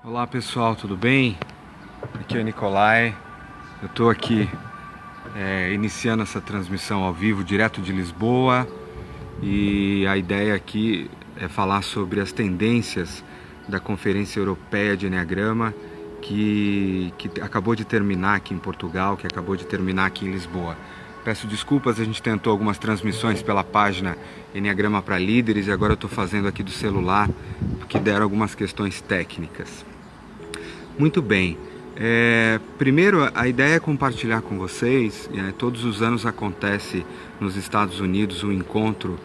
Olá pessoal, tudo bem? Aqui é o Nicolai. Eu estou aqui iniciando essa transmissão ao vivo direto de Lisboa, e a ideia aqui é falar sobre as tendências da Conferência Europeia de Enneagrama que acabou de terminar aqui em Portugal, que acabou de terminar aqui em Lisboa. Peço desculpas, a gente tentou algumas transmissões pela página Enneagrama para Líderes e agora eu estou fazendo aqui do celular porque deram algumas questões técnicas. Muito bem. Primeiro, a ideia é compartilhar com vocês. Todos os anos acontece nos Estados Unidos o encontro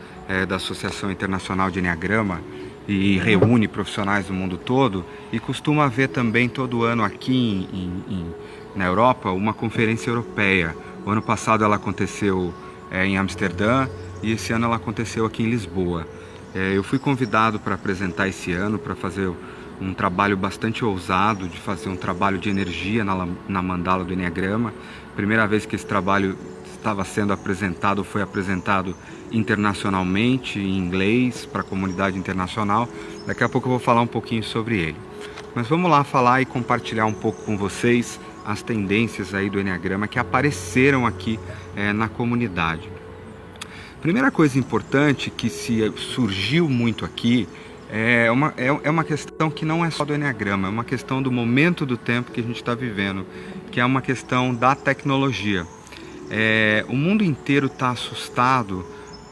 da Associação Internacional de Enneagrama e reúne profissionais do mundo todo, e costuma haver também todo ano aqui na Europa uma conferência europeia. O ano passado ela aconteceu em Amsterdã e esse ano ela aconteceu aqui em Lisboa. Eu fui convidado para apresentar esse ano, para fazer um trabalho bastante ousado, de fazer um trabalho de energia na mandala do Enneagrama. Primeira vez que esse trabalho estava sendo apresentado, foi apresentado internacionalmente, em inglês, para a comunidade internacional. Daqui a pouco eu vou falar um pouquinho sobre ele. Mas vamos lá falar e compartilhar um pouco com vocês as tendências aí do Enneagrama que apareceram aqui na comunidade. Primeira coisa importante que surgiu muito aqui é uma questão que não é só do Enneagrama, é uma questão do momento do tempo que a gente está vivendo, que é uma questão da tecnologia. O mundo inteiro está assustado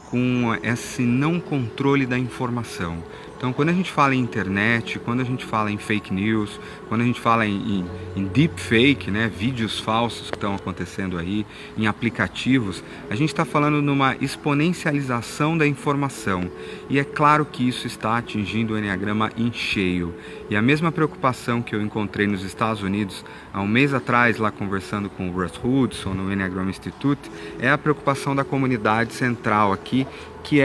com esse não controle da informação. Então, quando a gente fala em internet, quando a gente fala em fake news, quando a gente fala em deepfake, né, vídeos falsos que estão acontecendo aí, em aplicativos, a gente está falando numa exponencialização da informação. E é claro que isso está atingindo o Enneagrama em cheio. E a mesma preocupação que eu encontrei nos Estados Unidos há um mês atrás, lá conversando com o Russ Hudson no Enneagram Institute, é a preocupação da comunidade central aqui, que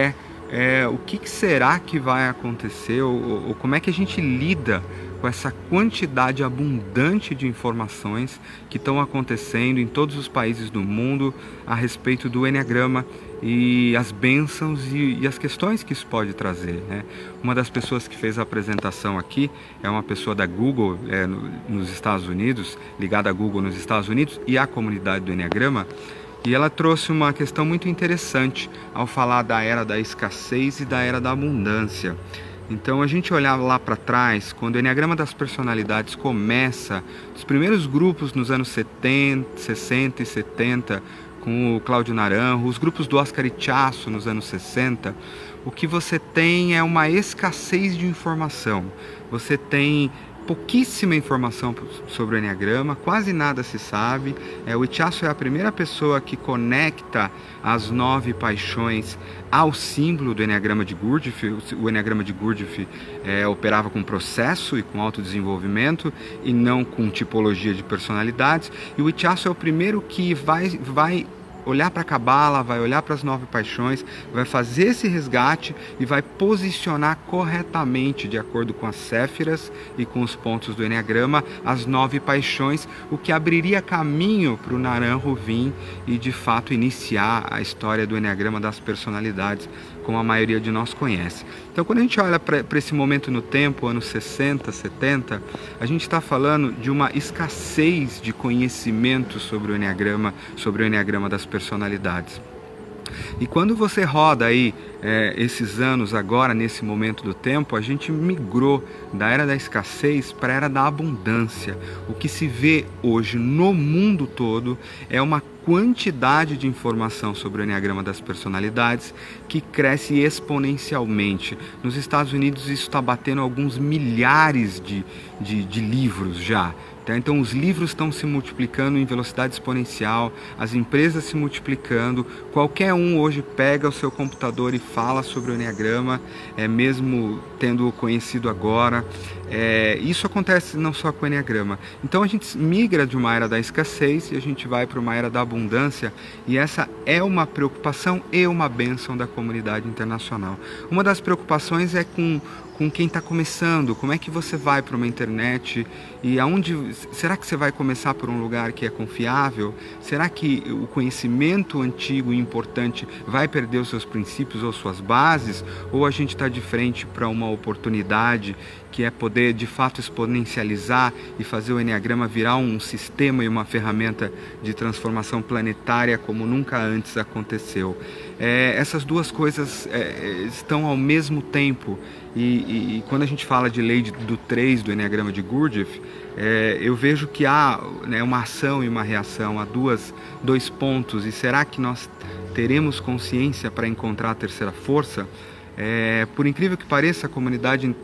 o que será que vai acontecer, ou como é que a gente lida com essa quantidade abundante de informações que estão acontecendo em todos os países do mundo a respeito do Enneagrama e as bênçãos e as questões que isso pode trazer, né? Uma das pessoas que fez a apresentação aqui é uma pessoa da Google nos Estados Unidos, ligada à Google nos Estados Unidos e à comunidade do Enneagrama. E ela trouxe uma questão muito interessante ao falar da era da escassez e da era da abundância. Então, a gente olhar lá para trás, quando o Enneagrama das Personalidades começa, os primeiros grupos nos anos 60 e 70, com o Cláudio Naranjo, os grupos do Oscar Ichaço nos anos 60, o que você tem é uma escassez de informação. Você tem pouquíssima informação sobre o Enneagrama, quase nada se sabe. O Ichaço é a primeira pessoa que conecta as 9 paixões ao símbolo do Enneagrama de Gurdjieff. O Enneagrama de Gurdjieff operava com processo e com autodesenvolvimento e não com tipologia de personalidades. E o Ichaço é o primeiro que vai olhar para a Cabala, vai olhar para as 9 paixões, vai fazer esse resgate e vai posicionar corretamente, de acordo com as Séfiras e com os pontos do Enneagrama, as 9 paixões, o que abriria caminho para o Naranjo vir e de fato iniciar a história do Enneagrama das Personalidades, como a maioria de nós conhece. Então, quando a gente olha para esse momento no tempo, anos 60, 70, a gente está falando de uma escassez de conhecimento sobre o Enneagrama das Personalidades. E quando você roda aí esses anos agora, nesse momento do tempo, a gente migrou da era da escassez para a era da abundância. O que se vê hoje no mundo todo é uma quantidade de informação sobre o Enneagrama das Personalidades que cresce exponencialmente. Nos Estados Unidos isso está batendo alguns milhares de livros já. Então os livros estão se multiplicando em velocidade exponencial, as empresas se multiplicando, qualquer um hoje pega o seu computador e fala sobre o Enneagrama, mesmo tendo conhecido agora. Isso acontece não só com o Enneagrama. Então a gente migra de uma era da escassez e a gente vai para uma era da abundância, e essa é uma preocupação e uma bênção da comunidade internacional. Uma das preocupações é com quem está começando. Como é que você vai para uma internet e será que você vai começar por um lugar que é confiável? Será que o conhecimento antigo e importante vai perder os seus princípios ou suas bases? Ou a gente está de frente para uma oportunidade que é poder de fato exponencializar e fazer o Eneagrama virar um sistema e uma ferramenta de transformação planetária como nunca antes aconteceu. Essas duas coisas estão ao mesmo tempo, e quando a gente fala de lei do 3 do Eneagrama de Gurdjieff, eu vejo que há, né, uma ação e uma reação, há dois pontos. E será que nós teremos consciência para encontrar a terceira força? Por incrível que pareça, a comunidade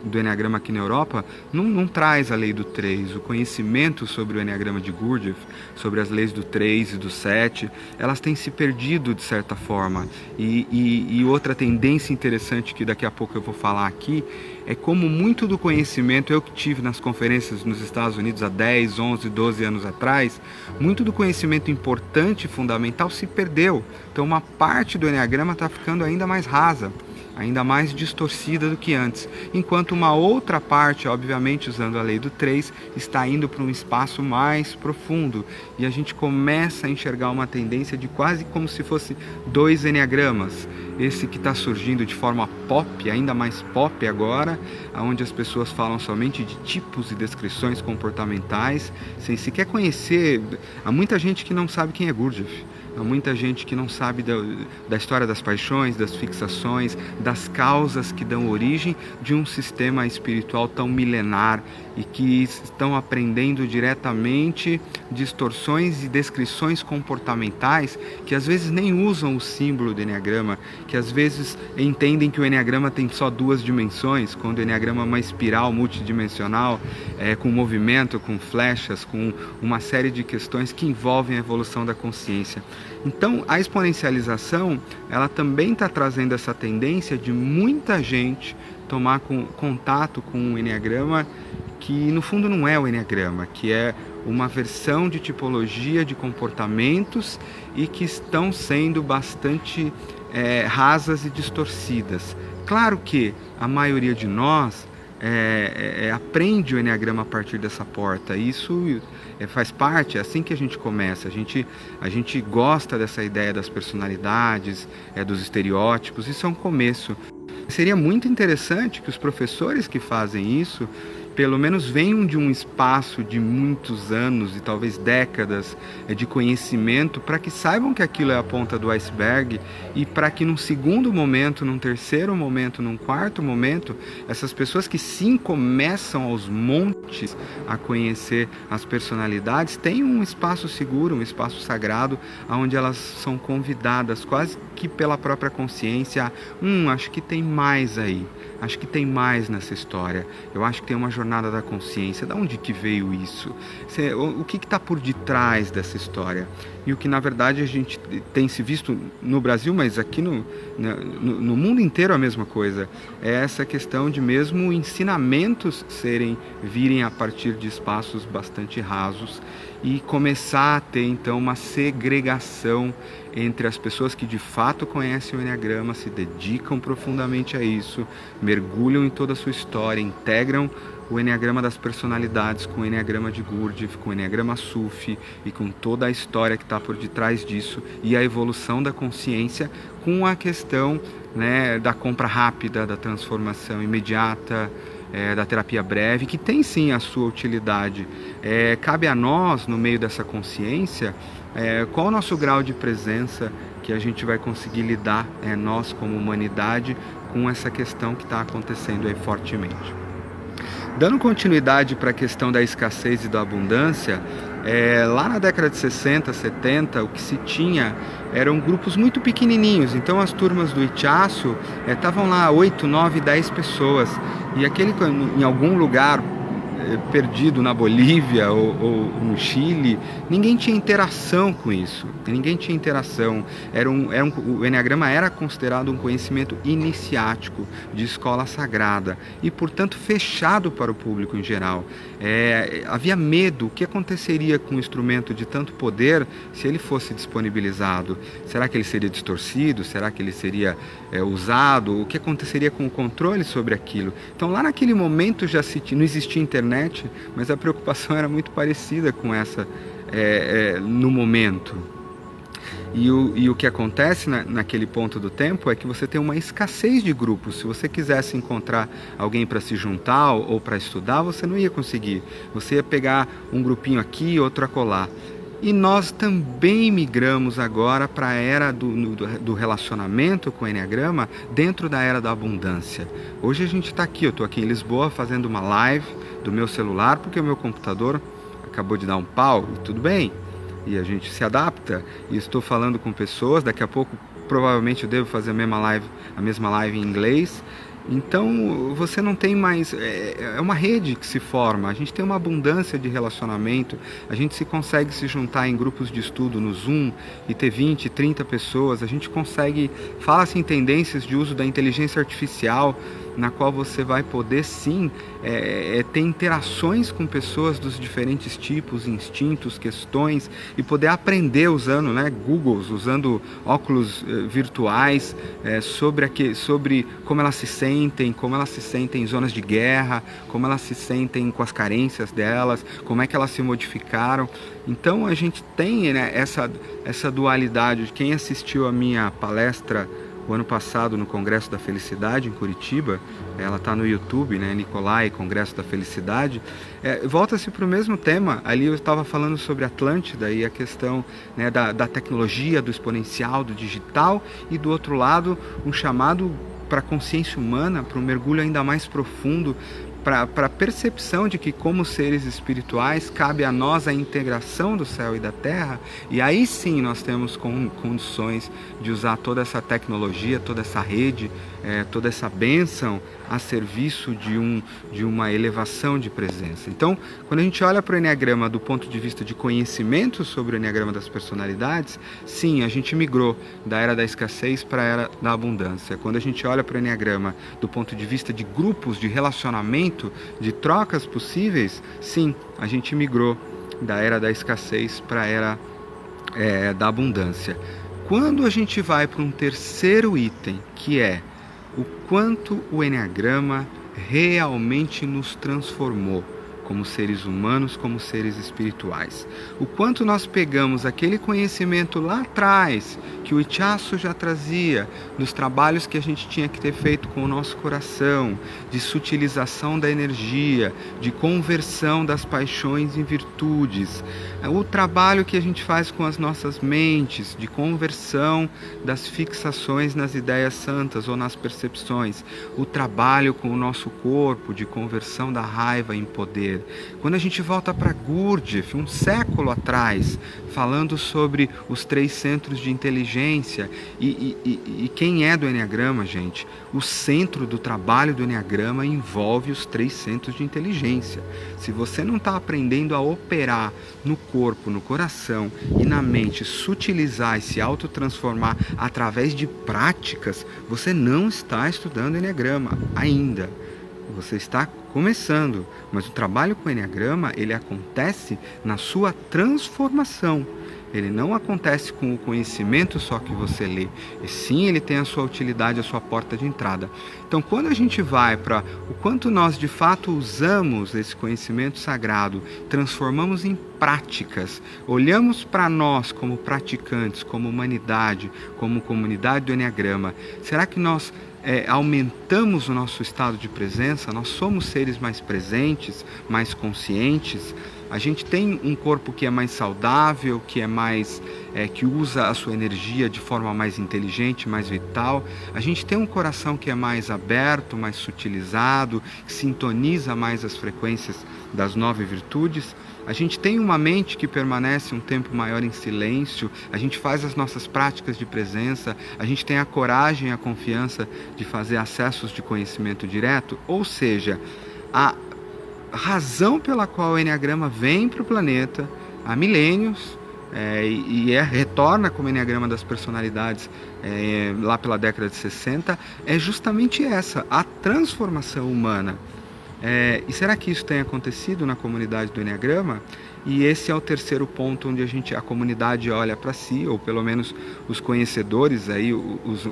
do Eneagrama aqui na Europa não traz a lei do 3. O conhecimento sobre o Eneagrama de Gurdjieff, sobre as leis do 3 e do 7, elas têm se perdido de certa forma. E outra tendência interessante que daqui a pouco eu vou falar aqui é como muito do conhecimento eu que tive nas conferências nos Estados Unidos há 10, 11, 12 anos atrás, muito do conhecimento importante e fundamental se perdeu. Então uma parte do Eneagrama está ficando ainda mais rasa, ainda mais distorcida do que antes, enquanto uma outra parte, obviamente usando a lei do 3, está indo para um espaço mais profundo, e a gente começa a enxergar uma tendência de quase como se fosse 2 eneagramas. Esse que está surgindo de forma pop, ainda mais pop agora, onde as pessoas falam somente de tipos e descrições comportamentais, sem sequer conhecer. Há muita gente que não sabe quem é Gurdjieff. Há muita gente que não sabe da história das paixões, das fixações, das causas que dão origem de um sistema espiritual tão milenar, e que estão aprendendo diretamente distorções e descrições comportamentais que às vezes nem usam o símbolo do Eneagrama, que às vezes entendem que o Eneagrama tem só 2 dimensões, quando o Eneagrama é uma espiral multidimensional, com movimento, com flechas, com uma série de questões que envolvem a evolução da consciência. Então, a exponencialização, ela também está trazendo essa tendência de muita gente tomar contato com o Eneagrama, que no fundo não é o Eneagrama, que é uma versão de tipologia de comportamentos e que estão sendo bastante rasas e distorcidas. Claro que a maioria de nós aprende o Eneagrama a partir dessa porta. Isso faz parte, é assim que a gente começa. A gente gosta dessa ideia das personalidades, dos estereótipos. Isso é um começo. Seria muito interessante que os professores que fazem isso pelo menos venham de um espaço de muitos anos e talvez décadas de conhecimento, para que saibam que aquilo é a ponta do iceberg, e para que num segundo momento, num terceiro momento, num quarto momento, essas pessoas que sim começam aos montes a conhecer as personalidades tenham um espaço seguro, um espaço sagrado, onde elas são convidadas quase que pela própria consciência. Acho que tem mais aí. Acho que tem mais nessa história. Eu acho que tem uma jornada da consciência. De onde que veio isso? O que está por detrás dessa história? E o que na verdade a gente tem se visto no Brasil, mas aqui no mundo inteiro a mesma coisa. É essa questão de mesmo ensinamentos virem a partir de espaços bastante rasos, e começar a ter então uma segregação entre as pessoas que de fato conhecem o Eneagrama, se dedicam profundamente a isso, mergulham em toda a sua história, integram o Eneagrama das personalidades com o Eneagrama de Gurdjieff, com o Eneagrama Sufi e com toda a história que está por detrás disso, e a evolução da consciência com a questão, né, da compra rápida, da transformação imediata, da terapia breve, que tem sim a sua utilidade. Cabe a nós, no meio dessa consciência, qual o nosso grau de presença que a gente vai conseguir lidar, nós como humanidade, com essa questão que está acontecendo aí fortemente. Dando continuidade para a questão da escassez e da abundância, lá na década de 60, 70, o que se tinha eram grupos muito pequenininhos. Então as turmas do Ichaço estavam lá 8, 9, 10 pessoas. E em algum lugar perdido na Bolívia ou no Chile, ninguém tinha interação com isso, ninguém tinha interação. O Eneagrama era considerado um conhecimento iniciático, de escola sagrada, e portanto fechado para o público em geral. Havia medo. O que aconteceria com um instrumento de tanto poder se ele fosse disponibilizado? Será que ele seria distorcido? Será que ele seria usado? O que aconteceria com o controle sobre aquilo? Então lá naquele momento não existia internet, mas a preocupação era muito parecida com essa no momento. E o que acontece naquele ponto do tempo é que você tem uma escassez de grupos. Se você quisesse encontrar alguém para se juntar ou para estudar, você não ia conseguir. Você ia pegar um grupinho aqui, outro acolá. E nós também migramos agora para a era do relacionamento com o Enneagrama dentro da era da abundância. Hoje a gente está aqui, eu estou aqui em Lisboa fazendo uma live do meu celular porque o meu computador acabou de dar um pau e tudo bem. E a gente se adapta e estou falando com pessoas, daqui a pouco provavelmente eu devo fazer a mesma live em inglês. Então você não tem mais, é uma rede que se forma, a gente tem uma abundância de relacionamento, a gente consegue se juntar em grupos de estudo no Zoom e ter 20, 30 pessoas, a gente consegue, fala-se em tendências de uso da inteligência artificial, na qual você vai poder sim ter interações com pessoas dos diferentes tipos, instintos, questões e poder aprender usando Googles, usando óculos virtuais sobre como elas se sentem em zonas de guerra, como elas se sentem com as carências delas, como é que elas se modificaram. Então a gente tem essa dualidade. Quem assistiu a minha palestra o ano passado no Congresso da Felicidade em Curitiba, ela está no YouTube, Nicolai, Congresso da Felicidade, volta-se para o mesmo tema. Ali eu estava falando sobre Atlântida e a questão da tecnologia, do exponencial, do digital, e do outro lado um chamado para a consciência humana, para um mergulho ainda mais profundo, para a percepção de que como seres espirituais cabe a nós a integração do céu e da terra, e aí sim nós temos condições de usar toda essa tecnologia, toda essa rede, toda essa bênção a serviço de uma elevação de presença. Então, quando a gente olha para o Enneagrama do ponto de vista de conhecimento sobre o Enneagrama das personalidades, sim, a gente migrou da era da escassez para a era da abundância. Quando a gente olha para o Enneagrama do ponto de vista de grupos, de relacionamento, de trocas possíveis, sim, a gente migrou da era da escassez para a era da abundância. Quando a gente vai para um terceiro item, que é o quanto o Enneagrama realmente nos transformou como seres humanos, como seres espirituais. O quanto nós pegamos aquele conhecimento lá atrás, que o Ichaço já trazia, dos trabalhos que a gente tinha que ter feito com o nosso coração, de sutilização da energia, de conversão das paixões em virtudes, o trabalho que a gente faz com as nossas mentes, de conversão das fixações nas ideias santas ou nas percepções, o trabalho com o nosso corpo, de conversão da raiva em poder. Quando a gente volta para Gurdjieff, um século atrás, falando sobre os 3 centros de inteligência, e quem é do Enneagrama, gente? O centro do trabalho do Enneagrama envolve os 3 centros de inteligência. Se você não está aprendendo a operar no corpo, no coração e na mente, sutilizar e se autotransformar através de práticas, você não está estudando Enneagrama ainda. Você está começando, mas o trabalho com o Enneagrama, ele acontece na sua transformação. Ele não acontece com o conhecimento só que você lê, e sim ele tem a sua utilidade, a sua porta de entrada. Então, quando a gente vai para o quanto nós de fato usamos esse conhecimento sagrado, transformamos em práticas, olhamos para nós como praticantes, como humanidade, como comunidade do Enneagrama, será que nós aumentamos o nosso estado de presença? Nós somos seres mais presentes, mais conscientes? A gente tem um corpo que é mais saudável, que é mais que usa a sua energia de forma mais inteligente, mais vital. A gente tem um coração que é mais aberto, mais sutilizado, que sintoniza mais as frequências das 9 virtudes. A gente tem uma mente que permanece um tempo maior em silêncio, a gente faz as nossas práticas de presença, a gente tem a coragem e a confiança de fazer acessos de conhecimento direto, ou seja, a razão pela qual o Enneagrama vem para o planeta há milênios retorna como Enneagrama das personalidades lá pela década de 60, é justamente essa, a transformação humana. E será que isso tem acontecido na comunidade do Enneagrama? E esse é o terceiro ponto onde a comunidade olha para si, ou pelo menos os conhecedores,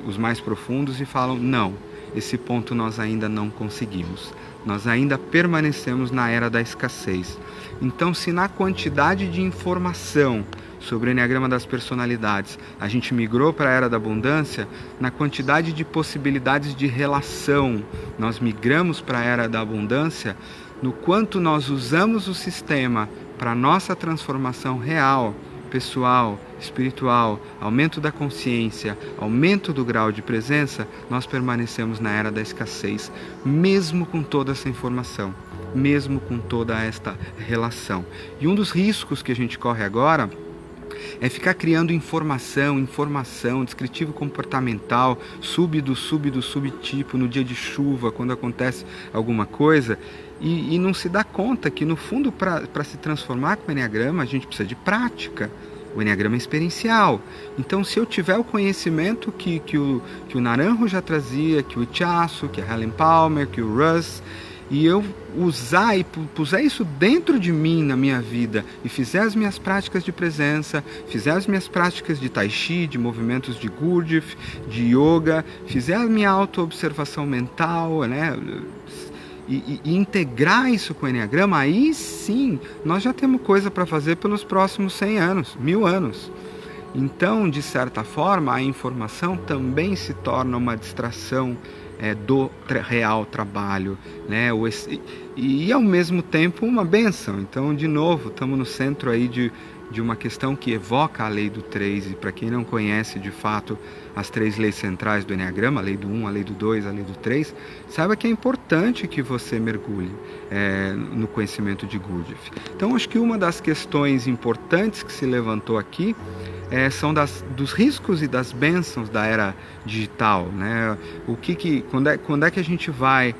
os mais profundos, e falam, não, esse ponto nós ainda não conseguimos. Nós ainda permanecemos na era da escassez. Então, se na quantidade de informação sobre o Enneagrama das personalidades. A gente migrou para a Era da Abundância na quantidade de possibilidades de relação. Nós migramos para a Era da Abundância no quanto nós usamos o sistema para nossa transformação real, pessoal, espiritual, aumento da consciência, aumento do grau de presença. Nós permanecemos na Era da Escassez, mesmo com toda essa informação, mesmo com toda esta relação. E um dos riscos que a gente corre agora é ficar criando informação, descritivo comportamental, subtipo, no dia de chuva, quando acontece alguma coisa, e não se dá conta que, no fundo, para se transformar com o Enneagrama, a gente precisa de prática. O Enneagrama é experiencial. Então, se eu tiver o conhecimento que o Naranjo já trazia, que o Ichazo, que a Helen Palmer, que o Russ, e eu usar e puser isso dentro de mim, na minha vida, e fizer as minhas práticas de presença, fizer as minhas práticas de Tai Chi, de movimentos de Gurdjieff, de Yoga, fizer a minha auto-observação mental, né? E integrar isso com o Enneagrama, aí sim, nós já temos coisa para fazer pelos próximos 100 anos, 1000 anos. Então, de certa forma, a informação também se torna uma distração do real trabalho, né? E ao mesmo tempo uma bênção. Então, de novo, estamos no centro aí de uma questão que evoca a lei do 3, e para quem não conhece de fato as 3 leis centrais do Enneagrama, a lei do 1, a lei do 2, a lei do 3, saiba que é importante que você mergulhe no conhecimento de Gurdjieff. Então, acho que uma das questões importantes que se levantou aqui são dos riscos e das bênçãos da era digital, né? Quando é que a gente vai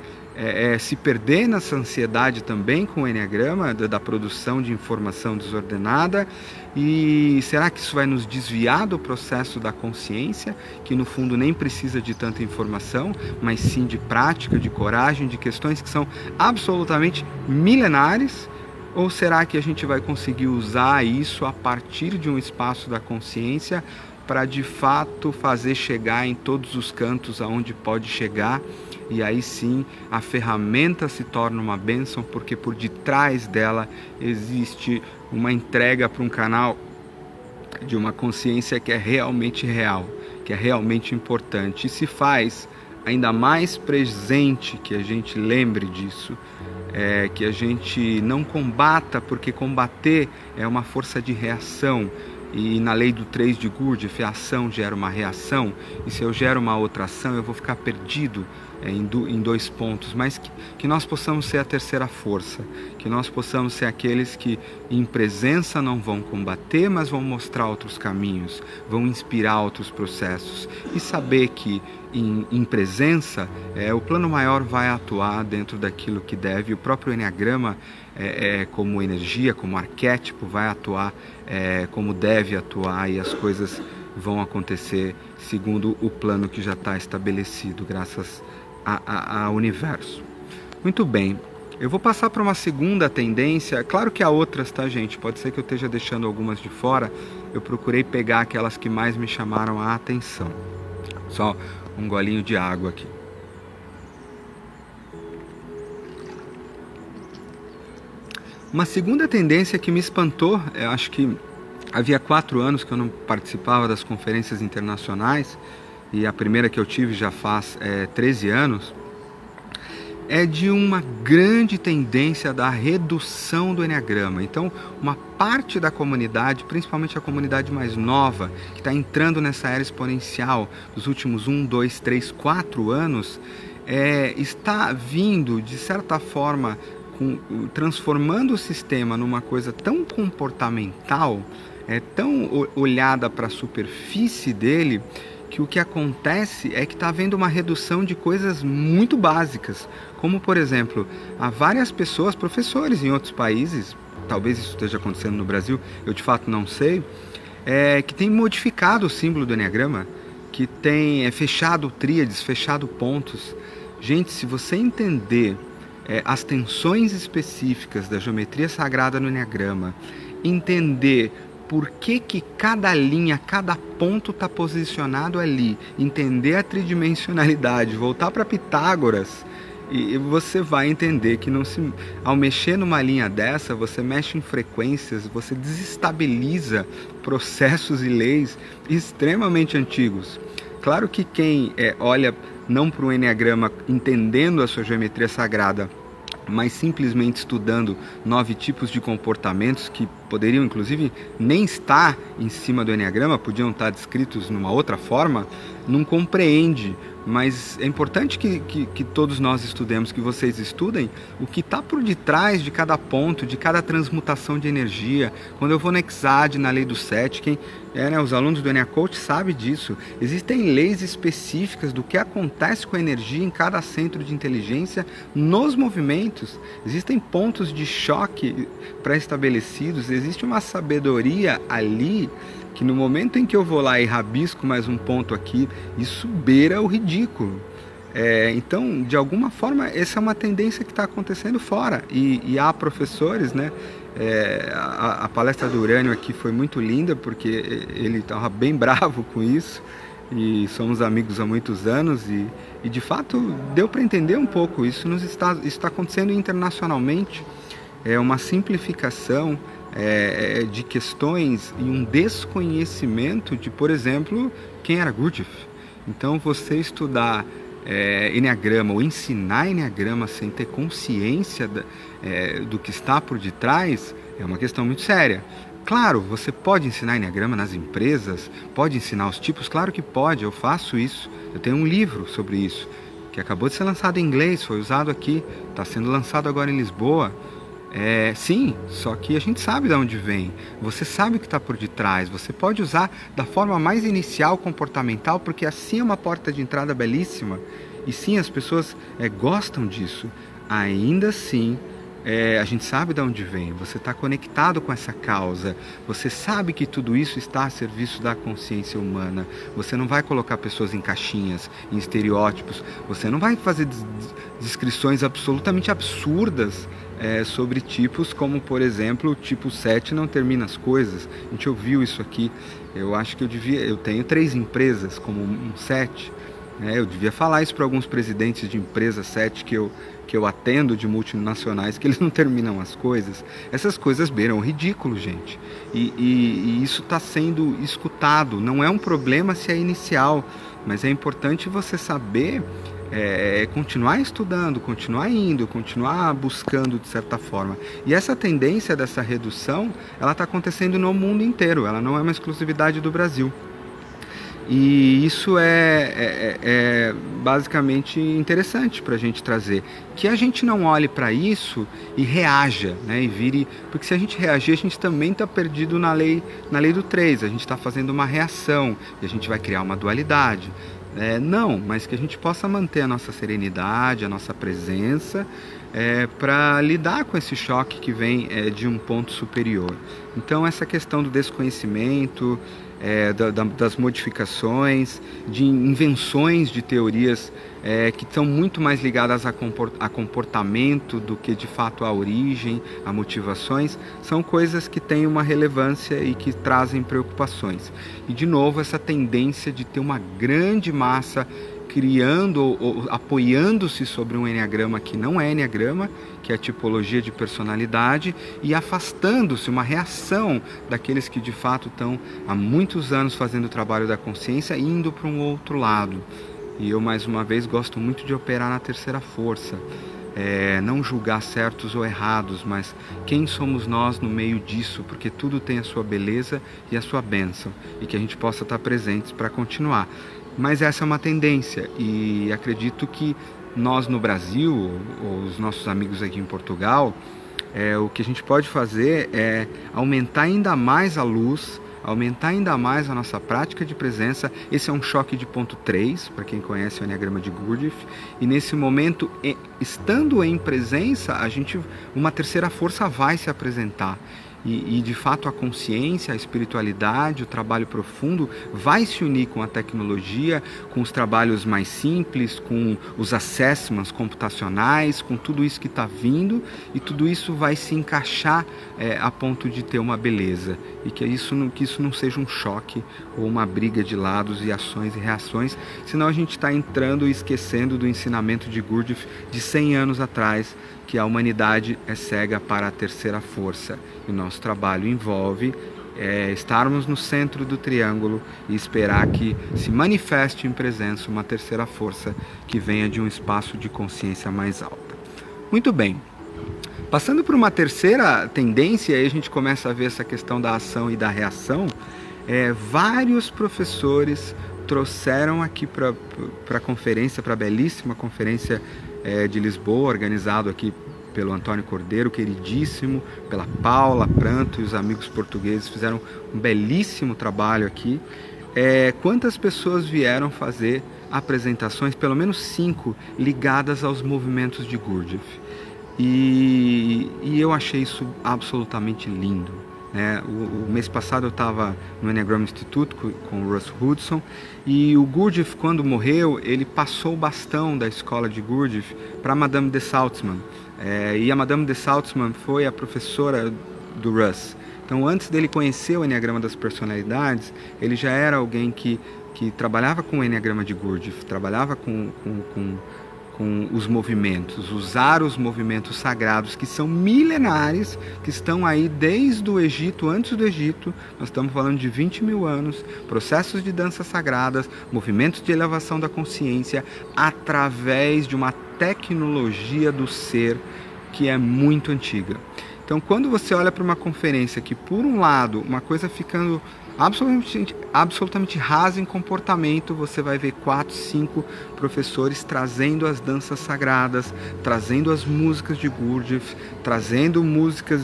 se perder nessa ansiedade também com o Enneagrama, da produção de informação desordenada, e será que isso vai nos desviar do processo da consciência, que no fundo nem precisa de tanta informação, mas sim de prática, de coragem, de questões que são absolutamente milenares? Ou será que a gente vai conseguir usar isso a partir de um espaço da consciência para de fato fazer chegar em todos os cantos aonde pode chegar? E aí sim a ferramenta se torna uma bênção, porque por detrás dela existe uma entrega para um canal de uma consciência que é realmente real, que é realmente importante. E se faz ainda mais presente que a gente lembre disso, que a gente não combata, porque combater é uma força de reação. E na lei do 3 de Gurdjieff, a ação gera uma reação, e se eu gero uma outra ação, eu vou ficar perdido em 2 pontos, mas que nós possamos ser a terceira força, que nós possamos ser aqueles que em presença não vão combater, mas vão mostrar outros caminhos, vão inspirar outros processos, e saber que em presença o plano maior vai atuar dentro daquilo que deve. O próprio Enneagrama, como energia, como arquétipo, vai atuar como deve atuar, e as coisas vão acontecer segundo o plano que já está estabelecido, graças ao universo. Muito bem, eu vou passar para uma segunda tendência. Claro que há outras, tá, gente? Pode ser que eu esteja deixando algumas de fora. Eu procurei pegar aquelas que mais me chamaram a atenção. Só um golinho de água aqui. Uma segunda tendência que me espantou, eu acho que havia 4 anos que eu não participava das conferências internacionais, e a primeira que eu tive já faz 13 anos, é de uma grande tendência da redução do Enneagrama. Então, uma parte da comunidade, principalmente a comunidade mais nova, que está entrando nessa era exponencial dos últimos 1, 2, 3, 4 anos, está vindo, de certa forma, transformando o sistema numa coisa tão comportamental, tão olhada para a superfície dele, que o que acontece é que está havendo uma redução de coisas muito básicas, como, por exemplo, há várias pessoas, professores em outros países, talvez isso esteja acontecendo no Brasil, eu de fato não sei, que tem modificado o símbolo do Enneagrama, que tem fechado tríades, fechado pontos. Gente, se você entender as tensões específicas da geometria sagrada no Enneagrama, entender por que cada linha, cada ponto está posicionado ali, entender a tridimensionalidade, voltar para Pitágoras E você vai entender que ao mexer numa linha dessa, você mexe em frequências, você desestabiliza processos e leis extremamente antigos. Claro que quem olha não para o Enneagrama entendendo a sua geometria sagrada, mas simplesmente estudando 9 tipos de comportamentos que poderiam inclusive nem estar em cima do Enneagrama, podiam estar descritos numa outra forma, não compreende. Mas é importante que todos nós estudemos, que vocês estudem o que está por detrás de cada ponto, de cada transmutação de energia. Quando eu vou no Exad, na lei do 7, os alunos do Enneacoach sabem disso. Existem leis específicas do que acontece com a energia em cada centro de inteligência nos movimentos. Existem pontos de choque pré-estabelecidos, existe uma sabedoria ali que no momento em que eu vou lá e rabisco mais um ponto aqui, isso beira o ridículo. Então, de alguma forma, essa é uma tendência que está acontecendo fora. E há professores, né? A palestra do Urânio aqui foi muito linda, porque ele estava bem bravo com isso, e somos amigos há muitos anos, e de fato deu para entender um pouco. Isso está acontecendo internacionalmente. É uma simplificação de questões e um desconhecimento de, por exemplo, quem era Gurdjieff. Então, você estudar Enneagrama ou ensinar Enneagrama sem ter consciência do que está por detrás é uma questão muito séria. Claro, você pode ensinar Enneagrama nas empresas, pode ensinar os tipos, claro que pode, eu faço isso. Eu tenho um livro sobre isso, que acabou de ser lançado em inglês, foi usado aqui, está sendo lançado agora em Lisboa. Sim, só que a gente sabe de onde vem, você sabe o que está por detrás, você pode usar da forma mais inicial, comportamental, porque assim é uma porta de entrada belíssima, e sim, as pessoas gostam disso. Ainda assim, a gente sabe de onde vem, você está conectado com essa causa, você sabe que tudo isso está a serviço da consciência humana, você não vai colocar pessoas em caixinhas, em estereótipos, você não vai fazer descrições absolutamente absurdas sobre tipos, como por exemplo o tipo 7 não termina as coisas. A gente ouviu isso aqui. Eu acho que eu tenho 3 empresas como um 7, eu devia falar isso para alguns presidentes de empresas 7 que eu atendo, de multinacionais, que eles não terminam as coisas. Essas coisas beiram o ridículo, gente, e isso está sendo escutado. Não é um problema se é inicial, mas é importante você saber continuar estudando, continuar indo, continuar buscando de certa forma. E essa tendência dessa redução, ela está acontecendo no mundo inteiro, ela não é uma exclusividade do Brasil. E isso é basicamente interessante para a gente trazer. Que a gente não olhe para isso e reaja, né? E vire. Porque se a gente reagir, a gente também está perdido na lei do 3. A gente está fazendo uma reação e a gente vai criar uma dualidade. Não, mas que a gente possa manter a nossa serenidade, a nossa presença, para lidar com esse choque que vem de um ponto superior. Então, essa questão do desconhecimento, das modificações, de invenções de teorias que estão muito mais ligadas a comportamento do que de fato a origem, a motivações, são coisas que têm uma relevância e que trazem preocupações. E de novo, essa tendência de ter uma grande massa criando ou apoiando-se sobre um enneagrama que não é enneagrama, que é a tipologia de personalidade, e afastando-se, uma reação daqueles que de fato estão há muitos anos fazendo o trabalho da consciência, indo para um outro lado. E eu, mais uma vez, gosto muito de operar na terceira força. Não julgar certos ou errados, mas quem somos nós no meio disso, porque tudo tem a sua beleza e a sua bênção, e que a gente possa estar presentes para continuar. Mas essa é uma tendência, e acredito que nós no Brasil, ou os nossos amigos aqui em Portugal, o que a gente pode fazer é aumentar ainda mais a luz, aumentar ainda mais a nossa prática de presença. Esse é um choque de ponto 3, para quem conhece o Enneagrama de Gurdjieff, e nesse momento, estando em presença, uma terceira força vai se apresentar. e de fato a consciência, a espiritualidade, o trabalho profundo vai se unir com a tecnologia, com os trabalhos mais simples, com os assessments computacionais, com tudo isso que está vindo, e tudo isso vai se encaixar a ponto de ter uma beleza, e que isso não seja um choque ou uma briga de lados e ações e reações, senão a gente está entrando e esquecendo do ensinamento de Gurdjieff de 100 anos atrás, que a humanidade é cega para a terceira força, e o nosso trabalho envolve estarmos no centro do triângulo e esperar que se manifeste em presença uma terceira força que venha de um espaço de consciência mais alta. Muito bem. Passando por uma terceira tendência, aí a gente começa a ver essa questão da ação e da reação. Vários professores trouxeram aqui para a conferência, para a belíssima conferência de Lisboa, organizado aqui pelo Antônio Cordeiro, queridíssimo, pela Paula Pranto e os amigos portugueses, fizeram um belíssimo trabalho aqui. Quantas pessoas vieram fazer apresentações, pelo menos 5, ligadas aos movimentos de Gurdjieff. E eu achei isso absolutamente lindo. O mês passado eu estava no Enneagram Institute com o Russ Hudson, e o Gurdjieff, quando morreu, ele passou o bastão da escola de Gurdjieff para Madame de Saltzman, e a Madame de Saltzman foi a professora do Russ. Então, antes dele conhecer o Enneagrama das Personalidades, ele já era alguém que trabalhava com o Enneagrama de Gurdjieff, trabalhava com os movimentos, usar os movimentos sagrados que são milenares, que estão aí desde o Egito, antes do Egito, nós estamos falando de 20 mil anos, processos de danças sagradas, movimentos de elevação da consciência, através de uma tecnologia do ser que é muito antiga. Então, quando você olha para uma conferência que, por um lado, uma coisa ficando absolutamente rasa em comportamento, você vai ver 4, 5 professores trazendo as danças sagradas, trazendo as músicas de Gurdjieff, trazendo músicas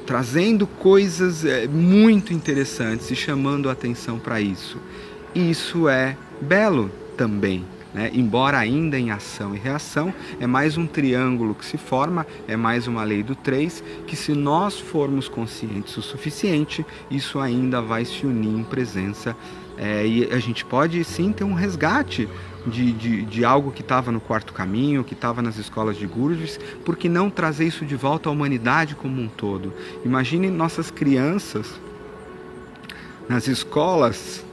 trazendo coisas muito interessantes e chamando a atenção para isso. Isso é belo também. Embora ainda em ação e reação, é mais um triângulo que se forma, é mais uma lei do 3, que se nós formos conscientes o suficiente, isso ainda vai se unir em presença, e a gente pode sim ter um resgate de algo que estava no quarto caminho, que estava nas escolas de Gurdjieff, por que não trazer isso de volta à humanidade como um todo? Imagine nossas crianças nas escolas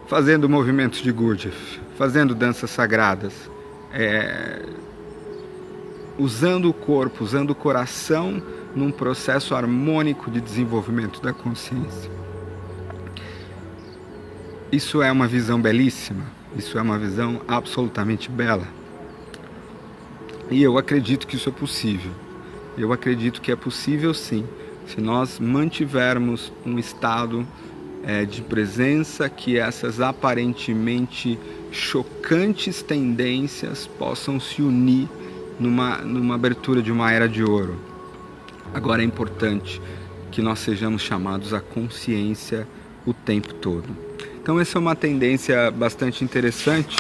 fazendo movimentos de Gurdjieff, fazendo danças sagradas, usando o corpo, usando o coração num processo harmônico de desenvolvimento da consciência. Isso é uma visão belíssima, isso é uma visão absolutamente bela. E eu acredito que isso é possível. Eu acredito que é possível sim, se nós mantivermos um estado de presença, que essas aparentemente chocantes tendências possam se unir numa abertura de uma era de ouro. Agora é importante que nós sejamos chamados à consciência o tempo todo. Então essa é uma tendência bastante interessante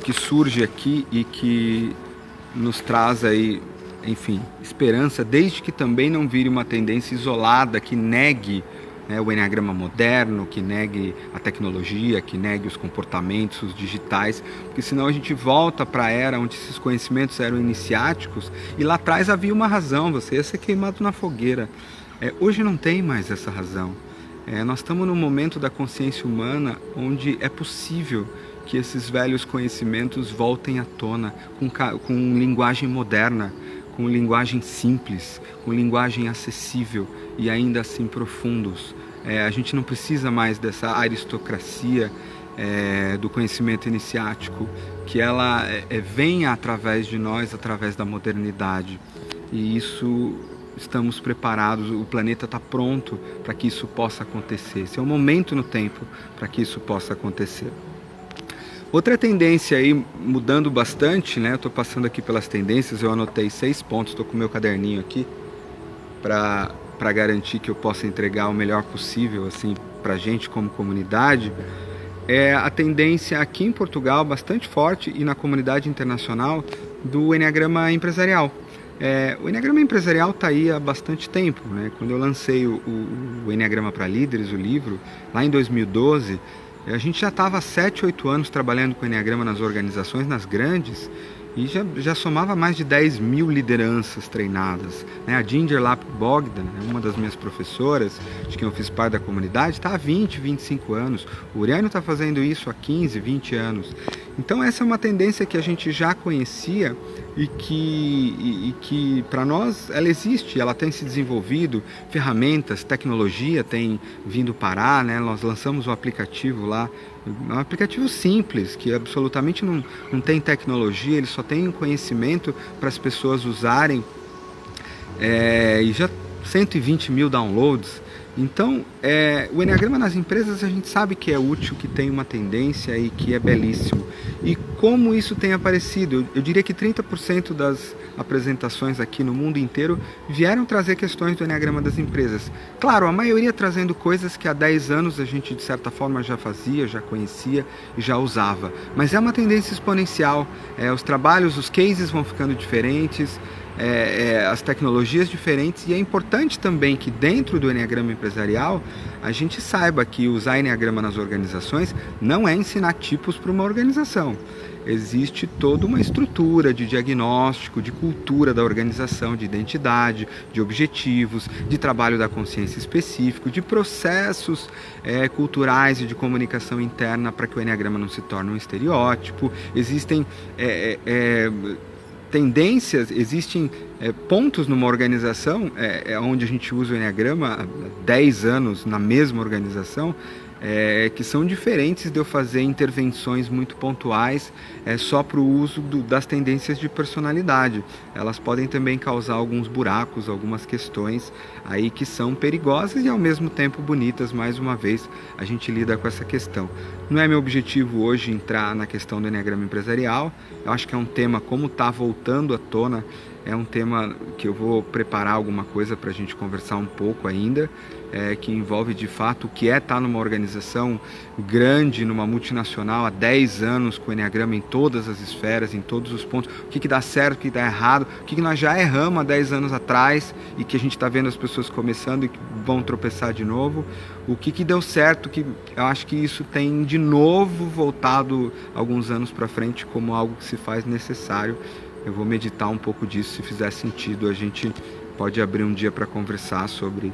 que surge aqui e que nos traz aí, enfim, esperança, desde que também não vire uma tendência isolada que negue o Enneagrama moderno, que negue a tecnologia, que negue os comportamentos, os digitais, porque senão a gente volta para a era onde esses conhecimentos eram iniciáticos e lá atrás havia uma razão, você ia ser queimado na fogueira. Hoje não tem mais essa razão. Nós estamos num momento da consciência humana onde é possível que esses velhos conhecimentos voltem à tona com linguagem moderna, com linguagem simples, com linguagem acessível e ainda assim profundos. A gente não precisa mais dessa aristocracia do conhecimento iniciático, que ela venha através de nós, através da modernidade. E isso estamos preparados, o planeta está pronto para que isso possa acontecer. Esse é um momento no tempo para que isso possa acontecer. Outra tendência aí, mudando bastante, eu estou passando aqui pelas tendências, eu anotei 6 pontos, estou com o meu caderninho aqui para garantir que eu possa entregar o melhor possível assim, para a gente como comunidade. A tendência aqui em Portugal, bastante forte, e na comunidade internacional, do Enneagrama empresarial. O Enneagrama Empresarial está aí há bastante tempo, né? Quando eu lancei o Enneagrama para Líderes, o livro, lá em 2012, a gente já estava há 7, 8 anos trabalhando com o Enneagrama nas organizações, nas grandes, e já somava mais de 10 mil lideranças treinadas, né? A Ginger Lap Bogdan, uma das minhas professoras, de quem eu fiz parte da comunidade, está há 20, 25 anos. O Uriano está fazendo isso há 15, 20 anos. Então essa é uma tendência que a gente já conhecia e que para nós ela existe, ela tem se desenvolvido, ferramentas, tecnologia tem vindo parar, né? Nós lançamos um aplicativo lá, um aplicativo simples, que absolutamente não tem tecnologia, ele só tem um conhecimento para as pessoas usarem, e já 120 mil downloads. Então, o Enneagrama nas empresas a gente sabe que é útil, que tem uma tendência e que é belíssimo. E como isso tem aparecido? Eu diria que 30% das apresentações aqui no mundo inteiro vieram trazer questões do Enneagrama das empresas. Claro, a maioria trazendo coisas que há 10 anos a gente de certa forma já fazia, já conhecia e já usava. Mas é uma tendência exponencial. Os trabalhos, os cases vão ficando diferentes, as tecnologias diferentes, e é importante também que dentro do Enneagrama Empresarial a gente saiba que usar Enneagrama nas organizações não é ensinar tipos para uma organização. Existe toda uma estrutura de diagnóstico, de cultura da organização, de identidade, de objetivos, de trabalho da consciência específico, de processos culturais e de comunicação interna para que o Enneagrama não se torne um estereótipo. Existem tendências, existem pontos numa organização onde a gente usa o Enneagrama há 10 anos na mesma organização, que são diferentes de eu fazer intervenções muito pontuais só para o uso das tendências de personalidade. Elas podem também causar alguns buracos, algumas questões aí que são perigosas e ao mesmo tempo bonitas. Mais uma vez a gente lida com essa questão. Não é meu objetivo hoje entrar na questão do Enneagrama Empresarial. Eu acho que é um tema, como está voltando à tona, é um tema que eu vou preparar alguma coisa para a gente conversar um pouco ainda, que envolve de fato o que estar numa organização grande, numa multinacional há 10 anos com o Enneagrama em todas as esferas, em todos os pontos, o que dá certo, o que dá errado, o que nós já erramos há 10 anos atrás e que a gente está vendo as pessoas começando e que vão tropeçar de novo, o que deu certo, que eu acho que isso tem de novo voltado alguns anos para frente como algo que se faz necessário. Eu vou meditar um pouco disso, se fizer sentido a gente pode abrir um dia para conversar sobre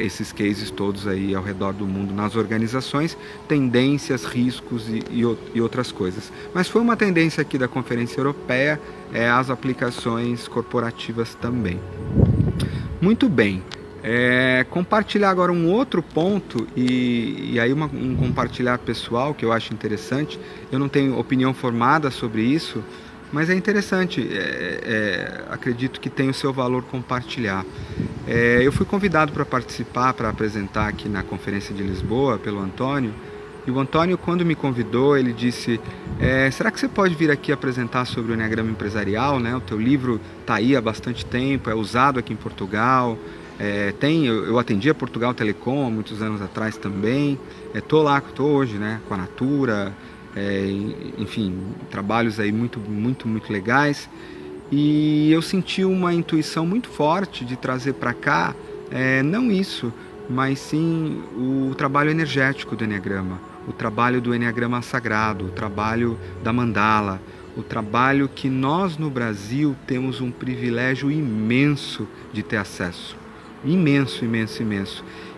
esses cases todos aí ao redor do mundo nas organizações, tendências, riscos e outras coisas. Mas foi uma tendência aqui da Conferência Europeia, as aplicações corporativas também. Muito bem. Compartilhar agora um outro ponto e aí um compartilhar pessoal que eu acho interessante. Eu não tenho opinião formada sobre isso, mas é interessante, acredito que tem o seu valor compartilhar. Eu fui convidado para participar, para apresentar aqui na Conferência de Lisboa pelo Antônio, e o Antônio, quando me convidou, ele disse, será que você pode vir aqui apresentar sobre o Enneagrama Empresarial, né? O teu livro está aí há bastante tempo, é usado aqui em Portugal, eu atendi a Portugal Telecom há muitos anos atrás também, estou hoje, né, com a Natura, enfim, trabalhos aí muito legais, e eu senti uma intuição muito forte de trazer para cá, não isso, mas sim o trabalho energético do Enneagrama, o trabalho do Enneagrama sagrado, o trabalho da mandala, o trabalho que nós no Brasil temos um privilégio imenso de ter acesso, imenso,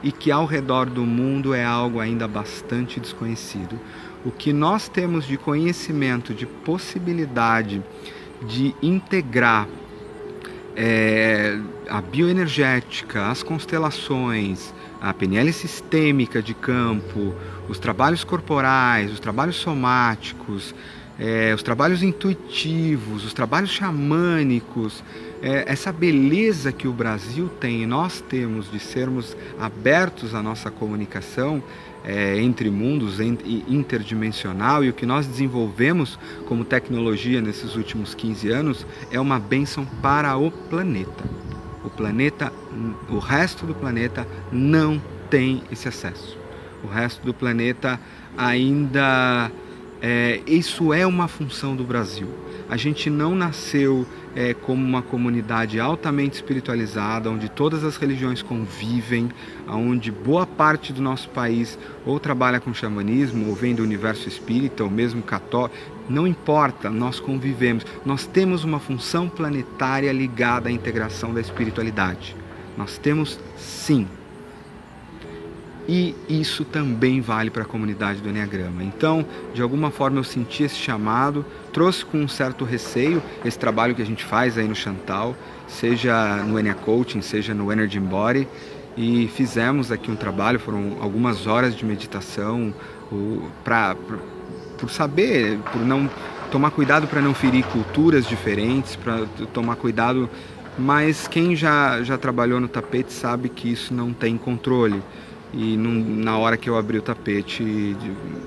e que ao redor do mundo é algo ainda bastante desconhecido. O que nós temos de conhecimento, de possibilidade de integrar a bioenergética, as constelações, a PNL sistêmica de campo, os trabalhos corporais, os trabalhos somáticos, os trabalhos intuitivos, os trabalhos xamânicos, essa beleza que o Brasil tem e nós temos de sermos abertos à nossa comunicação entre mundos, interdimensional, e o que nós desenvolvemos como tecnologia nesses últimos 15 anos é uma bênção para o planeta. O resto do planeta não tem esse acesso. O resto do planeta ainda... isso é uma função do Brasil. A gente não nasceu como uma comunidade altamente espiritualizada, onde todas as religiões convivem, onde boa parte do nosso país ou trabalha com xamanismo, ou vem do universo espírita, ou mesmo católico. Não importa, nós convivemos. Nós temos uma função planetária ligada à integração da espiritualidade. Nós temos, sim. E isso também vale para a comunidade do Enneagrama. Então, de alguma forma eu senti esse chamado, trouxe com um certo receio esse trabalho que a gente faz aí no Chantal, seja no Ennea Coaching, seja no Energy Body, e fizemos aqui um trabalho, foram algumas horas de meditação, por saber, por não tomar cuidado para não ferir culturas diferentes, para tomar cuidado, mas quem já trabalhou no tapete sabe que isso não tem controle. E na hora que eu abri o tapete,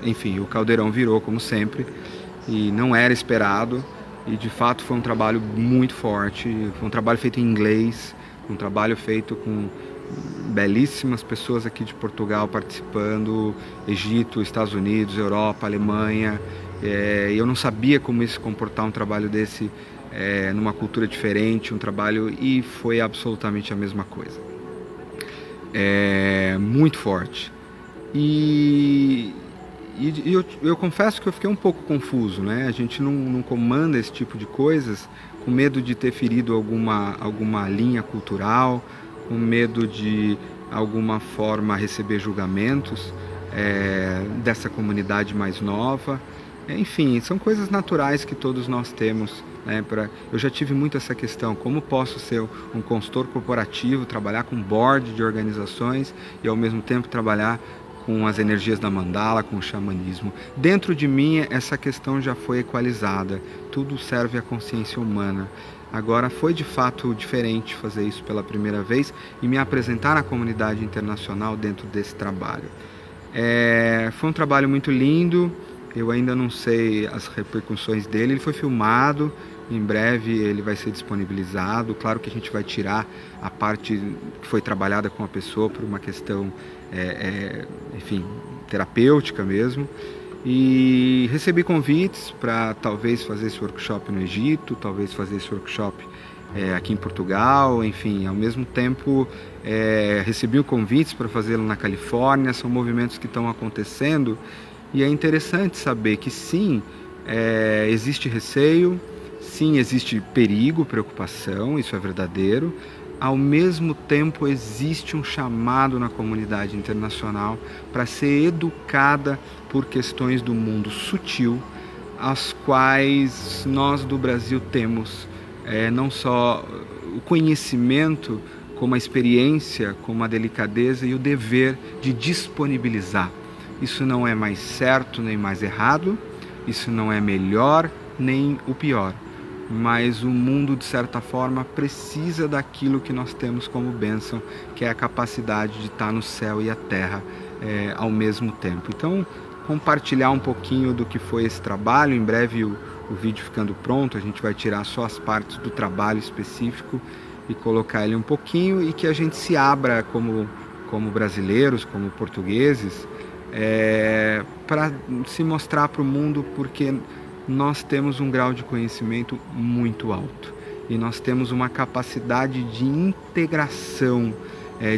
enfim, o caldeirão virou como sempre, e não era esperado, e de fato foi um trabalho muito forte, foi um trabalho feito em inglês, um trabalho feito com belíssimas pessoas aqui de Portugal participando, Egito, Estados Unidos, Europa, Alemanha, e eu não sabia como isso comportar um trabalho desse numa cultura diferente, um trabalho, e foi absolutamente a mesma coisa. Muito forte. E eu confesso que eu fiquei um pouco confuso, né? A gente não comanda esse tipo de coisas com medo de ter ferido alguma linha cultural, com medo de alguma forma receber julgamentos dessa comunidade mais nova. Enfim, são coisas naturais que todos nós temos, né? Eu já tive muito essa questão, como posso ser um consultor corporativo, trabalhar com board de organizações e ao mesmo tempo trabalhar com as energias da mandala, com o xamanismo. Dentro de mim essa questão já foi equalizada, tudo serve à consciência humana. Agora foi de fato diferente fazer isso pela primeira vez e me apresentar na comunidade internacional dentro desse trabalho. Foi um trabalho muito lindo. Eu ainda não sei as repercussões dele. Ele foi filmado, em breve ele vai ser disponibilizado. Claro que a gente vai tirar a parte que foi trabalhada com a pessoa por uma questão, enfim, terapêutica mesmo. E recebi convites para talvez fazer esse workshop no Egito, talvez fazer esse workshop aqui em Portugal, enfim, ao mesmo tempo recebi convites para fazê-lo na Califórnia. São movimentos que estão acontecendo. E é interessante saber que sim, existe receio, sim, existe perigo, preocupação, isso é verdadeiro. Ao mesmo tempo existe um chamado na comunidade internacional para ser educada por questões do mundo sutil, as quais nós do Brasil temos não só o conhecimento, como a experiência, como a delicadeza e o dever de disponibilizar. Isso não é mais certo nem mais errado, isso não é melhor nem o pior, mas o mundo, de certa forma, precisa daquilo que nós temos como bênção, que é a capacidade de estar no céu e a terra ao mesmo tempo. Então, compartilhar um pouquinho do que foi esse trabalho. Em breve o vídeo ficando pronto, a gente vai tirar só as partes do trabalho específico e colocar ele um pouquinho, e que a gente se abra como brasileiros, como portugueses, para se mostrar para o mundo, porque nós temos um grau de conhecimento muito alto e nós temos uma capacidade de integração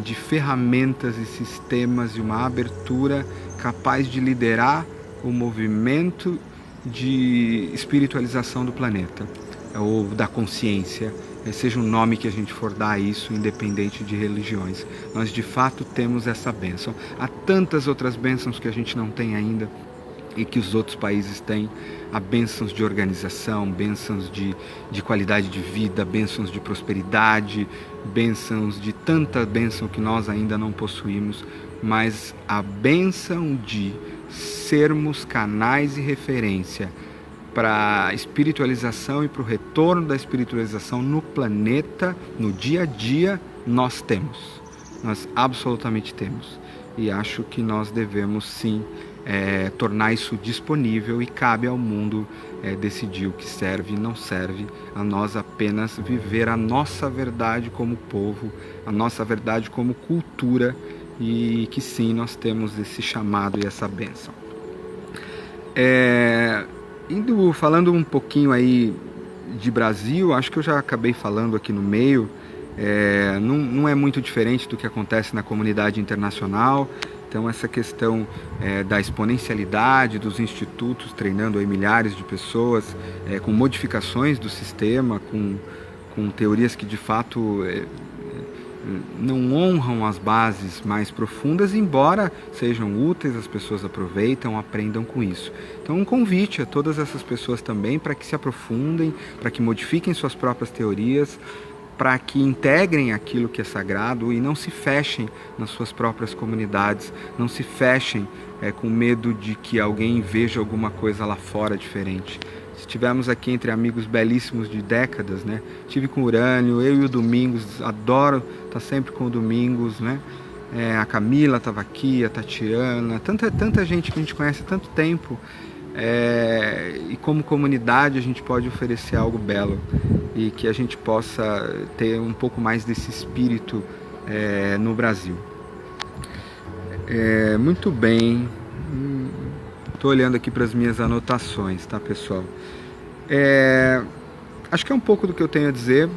de ferramentas e sistemas, e uma abertura capaz de liderar o movimento de espiritualização do planeta, ou da consciência, seja o nome que a gente for dar a isso, independente de religiões. Nós de fato temos essa bênção. Há tantas outras bênçãos que a gente não tem ainda e que os outros países têm. Há bênçãos de organização, bênçãos de qualidade de vida, bênçãos de prosperidade, bênçãos de tanta bênção que nós ainda não possuímos, mas a bênção de sermos canais e referência para a espiritualização e para o retorno da espiritualização no planeta, no dia a dia, nós temos. Nós absolutamente temos. E acho que nós devemos sim tornar isso disponível, e cabe ao mundo decidir o que serve e não serve. A nós apenas viver a nossa verdade como povo, a nossa verdade como cultura, e que sim, nós temos esse chamado e essa bênção. Falando um pouquinho aí de Brasil, acho que eu já acabei falando aqui no meio, não é muito diferente do que acontece na comunidade internacional. Então essa questão da exponencialidade dos institutos treinando aí milhares de pessoas, com modificações do sistema, com teorias que de fato não honram as bases mais profundas, embora sejam úteis, as pessoas aproveitam, aprendam com isso. Então um convite a todas essas pessoas também para que se aprofundem, para que modifiquem suas próprias teorias, para que integrem aquilo que é sagrado e não se fechem nas suas próprias comunidades, não se fechem com medo de que alguém veja alguma coisa lá fora diferente. Estivemos aqui entre amigos belíssimos de décadas, né? Estive com o Urânio, eu e o Domingos, adoro estar sempre com o Domingos, né? A Camila estava aqui, a Tatiana, tanta gente que a gente conhece há tanto tempo. E como comunidade a gente pode oferecer algo belo e que a gente possa ter um pouco mais desse espírito no Brasil. Muito bem. Estou olhando aqui para as minhas anotações, tá, pessoal? Acho que é um pouco do que eu tenho a dizer.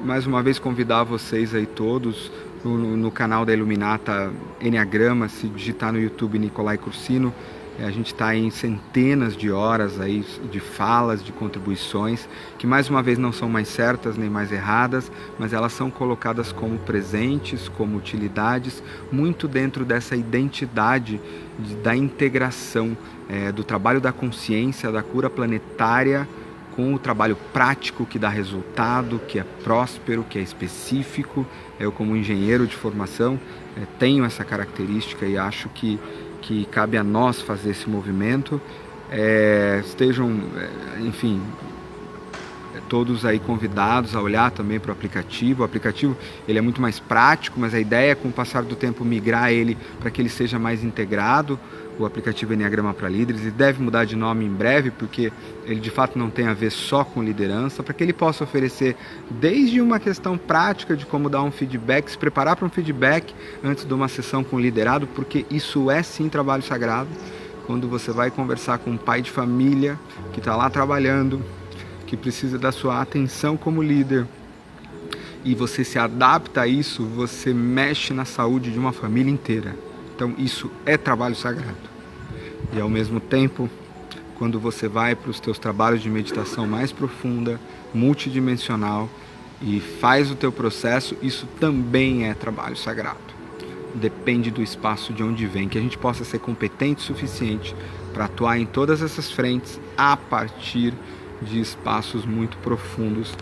Mais uma vez convidar vocês aí todos no canal da Iluminata Enneagrama. Se digitar no YouTube Nicolai Cursino, a gente está em centenas de horas aí de falas, de contribuições, que mais uma vez não são mais certas nem mais erradas, mas elas são colocadas como presentes, como utilidades, muito dentro dessa identidade da integração do trabalho da consciência, da cura planetária, com o trabalho prático que dá resultado, que é próspero, que é específico. Eu, como engenheiro de formação, tenho essa característica e acho que cabe a nós fazer esse movimento. Estejam, enfim, todos aí convidados a olhar também para o aplicativo. O aplicativo ele é muito mais prático, mas a ideia é, com o passar do tempo, migrar ele para que ele seja mais integrado. O aplicativo Enneagrama para Líderes, e deve mudar de nome em breve, porque ele de fato não tem a ver só com liderança, para que ele possa oferecer desde uma questão prática de como dar um feedback, se preparar para um feedback antes de uma sessão com o liderado, porque isso é sim trabalho sagrado. Quando você vai conversar com um pai de família que está lá trabalhando, que precisa da sua atenção como líder, e você se adapta a isso, você mexe na saúde de uma família inteira. Então isso é trabalho sagrado. E ao mesmo tempo, quando você vai para os teus trabalhos de meditação mais profunda, multidimensional, e faz o teu processo, isso também é trabalho sagrado. Depende do espaço de onde vem, que a gente possa ser competente o suficiente para atuar em todas essas frentes a partir de espaços muito profundos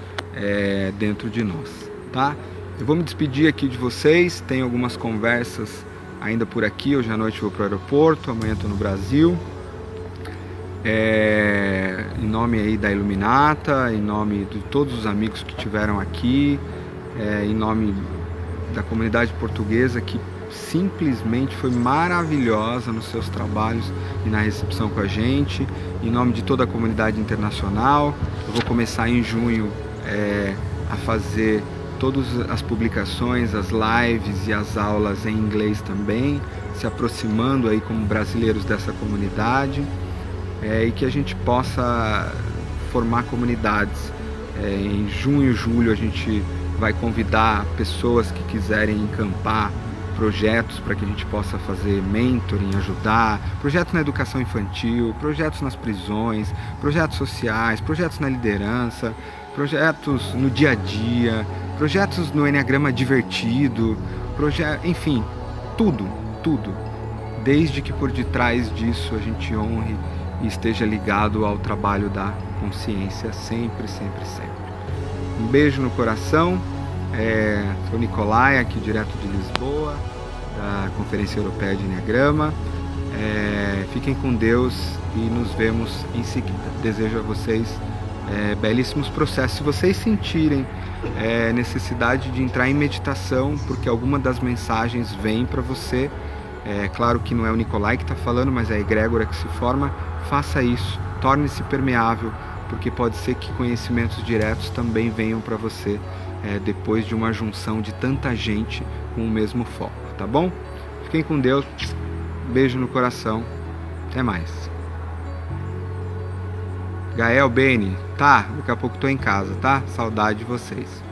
dentro de nós, tá? Eu vou me despedir aqui de vocês, tem algumas conversas ainda por aqui. Hoje à noite vou para o aeroporto, amanhã estou no Brasil. Em nome aí da Iluminata, em nome de todos os amigos que tiveram aqui, em nome da comunidade portuguesa que simplesmente foi maravilhosa nos seus trabalhos e na recepção com a gente, em nome de toda a comunidade internacional. Eu vou começar em junho a fazer todas as publicações, as lives e as aulas em inglês também, se aproximando aí como brasileiros dessa comunidade, e que a gente possa formar comunidades. Em junho e julho a gente vai convidar pessoas que quiserem encampar projetos para que a gente possa fazer mentoring, ajudar, projetos na educação infantil, projetos nas prisões, projetos sociais, projetos na liderança, projetos no dia a dia, projetos no Enneagrama divertido, enfim, tudo, desde que por detrás disso a gente honre e esteja ligado ao trabalho da consciência sempre. Um beijo no coração. Sou Nicolai, aqui direto de Lisboa, da Conferência Europeia de Enneagrama. Fiquem com Deus e nos vemos em seguida. Desejo a vocês belíssimos processos. Se vocês sentirem necessidade de entrar em meditação, porque alguma das mensagens vem para você, claro que não é o Nicolai que está falando, mas é a egrégora que se forma, faça isso, torne-se permeável, porque pode ser que conhecimentos diretos também venham para você depois de uma junção de tanta gente com o mesmo foco, tá bom? Fiquem com Deus, beijo no coração, até mais. Gael, Beni, tá? Daqui a pouco tô em casa, tá? Saudade de vocês.